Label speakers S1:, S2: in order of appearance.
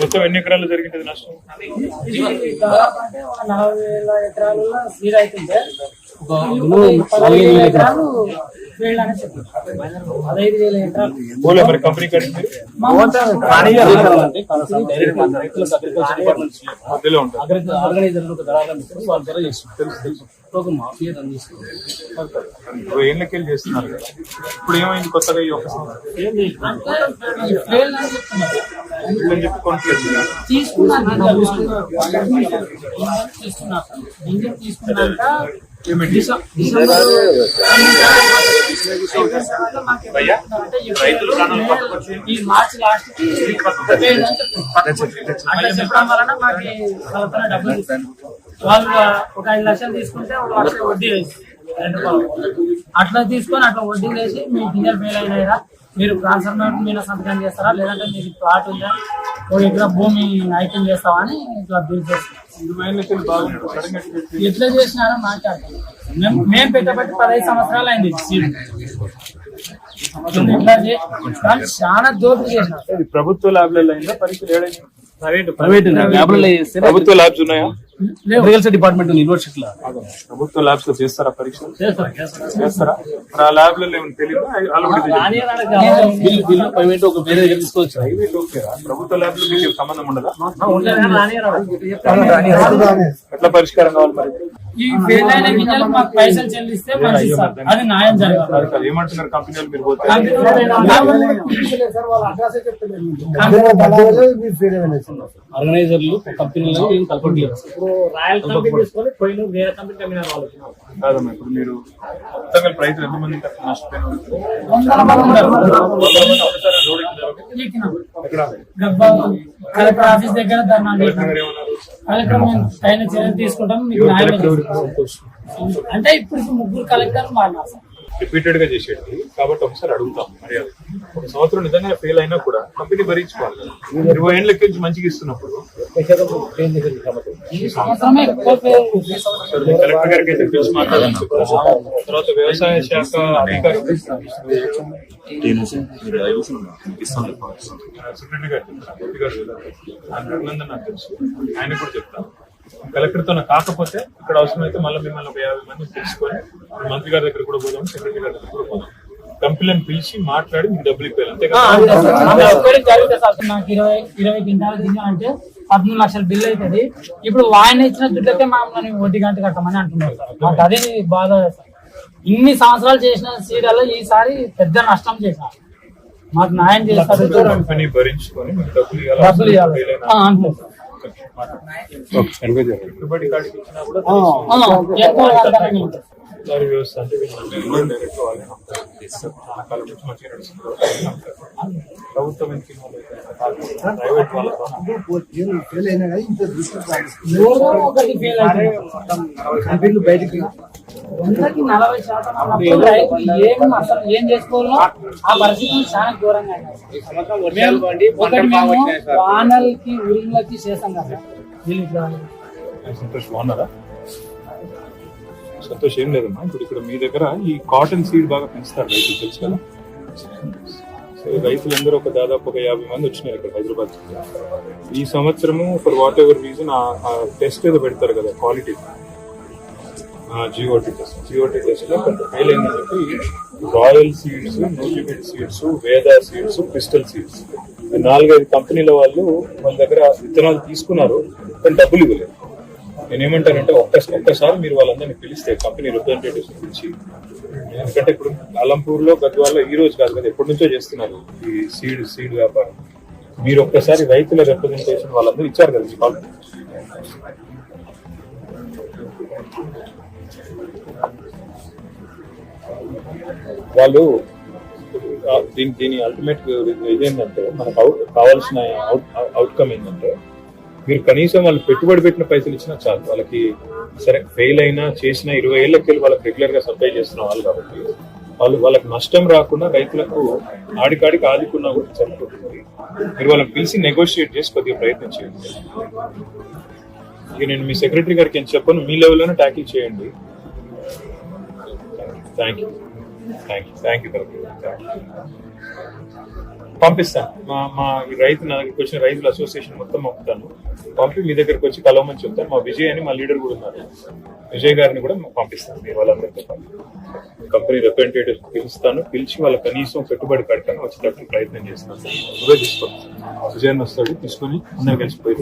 S1: మొత్తం ఎన్ని ఎకరాలు జరిగింది నష్టం?
S2: దాదాపు అంటే ఒక 40,000 ఎకరాలలో సీడ్ అవుతుంటే 15,000 ఎకరాలు ఫీల్డ్ అనేది చెప్తారు. 15,000 ఎకరాలు
S1: పోలే మరి కంపెనీ కడిగి మధ్యలో ఉంటారు. ఏళ్ళకెళ్ళి చేస్తున్నారు కదా, ఇప్పుడు ఏమైంది కొత్తగా ఈ ఒక్క
S2: ఈ మార్చి లాస్ట్ కి చెప్పడం వలన మాకు డబ్బులు వాళ్ళు ఒక 5 లక్షలు తీసుకుంటే 1 లక్ష వడ్డీ వేసి అట్లా తీసుకొని అట్లా వడ్డీ వేసి మీ గింజలు ఫెయిల్ అయినాయిరా, మీరు ట్రాన్స్ఫర్మేట్ మీద సంతకం చేస్తారా, లేదంటే మీకు ప్లాట్ ఉందా, 1 ఎకరా భూమి ఐక్యం చేస్తావా అని ఇట్లా బిల్ చేస్తాం. ఎట్లా చేసినారో మాట్లాడతాం. మేము పెట్టబట్టి 15 సంవత్సరాలు అయింది. చాలా దోపిడీ చేసినారు.
S1: ప్రభుత్వ ల్యాబ్లలో అయిందా పరీక్షలు? ఏడైనా
S3: ప్రైవేట్ ల్యాబ్లలో
S1: ప్రభుత్వ ల్యాబ్స్ ఉన్నాయా?
S3: అగ్రికల్చర్ డిపార్ట్మెంట్ యూనివర్సిటీలో
S1: ప్రభుత్వ ల్యాబ్స్ లో చేస్తారా పరీక్షలు? చేస్తారా? ఆ ల్యాబ్లలో ఏమైనా తెలియదు.
S3: ప్రైవేట్ ఒక వేరే దగ్గర తీసుకోవచ్చు.
S1: ప్రభుత్వ ల్యాబ్ లో మీకు సంబంధం ఉండదా? ఎట్లా పరిష్కారం కావాలి మరి?
S2: ఈ ఫెయిల్ అయిన గింజలు మాకు పైసలు చెల్లిస్తే అది న్యాయం జరగాలి.
S1: ఏమంటున్నారు కంపెనీలు? మీరు పోతే
S3: ఆర్గనైజర్లు కంపెనీలు కలపట్లేదు.
S1: కాదమ్మా, ఇప్పుడు మీరు మొత్తంగా రైతులు ఎంతమంది నష్టపోయిన
S2: కలెక్టర్ ఆఫీస్ దగ్గర ధర్నా కలెక్టర్ మేము పైన చర్యలు తీసుకుంటాం. మీకు అంటే ఇప్పుడు 3 కలెక్టర్లు మారినారు.
S1: రిపీటెడ్ గా చేసేది కాబట్టి ఒకసారి అడుగుతాం. మరి ఒక సంవత్సరం నిజంగా ఫెయిల్ అయినా కూడా కంపెనీ భరించుకోవాలి కదా. 20 ఏళ్ళ నుంచి మంచిగా ఇస్తున్నప్పుడు కలెక్టర్ గారికి అయితే తెలిసి మాట్లాడాలి. తర్వాత వ్యవసాయ శాఖ అధికారులు సెక్రటరీ గారు చెప్తారు, రఘునందన్ నాకు తెలుసు, ఆయన కూడా చెప్తాను. కలెక్టర్ తో కాకపోతే ఇక్కడ అవసరమైతే మళ్ళీ మిమ్మల్ని 50 మంది తెలుసుకొని మంత్రి గారి దగ్గర కూడా పోదాం, సెక్రటరీ గారి దగ్గర కూడా పోదాం. కంపెనీలను పిలిచి మాట్లాడి మీకు డబ్బులు ఇవ్వాలి. అంతేకాదు
S2: నాకు 20 క్వింటాల గింజ అంటే 13 లక్షల బిల్లు అవుతుంది. ఇప్పుడు ఆయన ఇచ్చిన దుడ్లకే మమ్మల్ని వడ్డీ గంట కట్టమని అంటున్నారు. మాకు అది బాధ. ఇన్ని సంవత్సరాలు చేసిన సీడల్లో ఈసారి పెద్ద నష్టం చేశారు. మాకు న్యాయం చేస్తారు.
S1: కంపెనీ భరించుకొని డబ్బులు
S2: ఇవ్వాలి అంటున్నారు.
S1: పెట్టుబడి కాడికి ఇచ్చినా కూడా వ్యవస్థ అంటే ప్రభుత్వం ప్రైవేట్ వాళ్ళతో
S2: బయటికి 40% రైతులు ఏం చేసుకోవాలో ఆ పరిస్థితి చాలా ఘోరంగా. వానలకి ఉరుములకి చేస్తాం కదా.
S1: సంతోష్ బాగున్నారా? సంతోష్ ఏం లేదమ్మా, ఇప్పుడు ఇక్కడ మీ దగ్గర ఈ కాటన్ సీడ్ బాగా పెంచుతారు రైతులు, తెలుసు కదా. సో రైతులందరూ దాదాపు 50 మంది వచ్చినారు ఇక్కడ హైదరాబాద్. ఈ సంవత్సరము ఫర్ వాట్ ఎవర్ రీజన్ ఆ టెస్ట్ ఏదో పెడతారు కదా, క్వాలిటీ జిఓటీ టెస్ట్ లో కొంత ఫెయిల్ అయిందని చెప్పి రాయల్ సీడ్స్, న్యూట్రిమెంట్ సీడ్స్, వేద సీడ్స్, క్రిస్టల్ సీడ్స్ 4-5 కంపెనీల వాళ్ళు వాళ్ళ దగ్గర విత్తనాలు తీసుకున్నారు, కానీ డబ్బులు ఇవ్వలేదు. నేనేమంటానంటే ఒక్కసారి మీరు వాళ్ళందరినీ పిలిస్తే కంపెనీ రిప్రజెంటేటివ్స్ పిలిచి, ఎందుకంటే ఇప్పుడు అలంపూర్ లో గద్వాల్లో ఈ రోజు కాదు కదా, ఎప్పటి నుంచో చేస్తున్నారు ఈ సీడ్ వ్యాపారం. మీరు ఒక్కసారి రైతుల రిప్రజెంటేషన్ వాళ్ళందరూ ఇచ్చారు కదా మీ కాల్. వాళ్ళు దీని అల్టిమేట్ ఇదేంటంటే మనకు కావాల్సిన అవుట్కమ్ ఏంటంటే, మీరు కనీసం వాళ్ళు పెట్టుబడి పెట్టిన పైసలు ఇచ్చినా చాలు. వాళ్ళకి సరే ఫెయిల్ అయినా చేసిన 20 ఏళ్ళకి వాళ్ళకి రెగ్యులర్ గా సప్లై చేస్తున్న వాళ్ళు కాబట్టి వాళ్ళకి నష్టం రాకుండా రైతులకు ఆడికాడికి ఆదుకున్నా కూడా సరిపోతుంది. మీరు వాళ్ళని పిలిచి నెగోషియేట్ చేసి కొద్దిగా ప్రయత్నం చేయండి. ఇక నేను మీ సెక్రటరీ గారికి ఏం చెప్పను, మీ లెవెల్లోనే ట్యాకిల్ చేయండి. Thank you. పంపిస్తాను. మా ఈ రైతు నా దగ్గరికి వచ్చిన రైతుల అసోసియేషన్ మొత్తం పంపుతాను. పంపి మీ దగ్గరికి వచ్చి కలవమని చెప్తాను. మా విజయ్ అని మా లీడర్ కూడా ఉన్నారు, విజయ్ గారిని కూడా పంపిస్తాను. మీ వాళ్ళందరితో పాటు కంపెనీ రిప్రజెంటేటివ్ పిలుస్తాను. పిలిచి వాళ్ళ కనీసం పెట్టుబడి కట్టడానికి వచ్చేటట్టు ప్రయత్నం చేస్తాను. తీసుకోండి, విజయ్ వస్తాడు, తీసుకొని అందరు కలిసిపోయి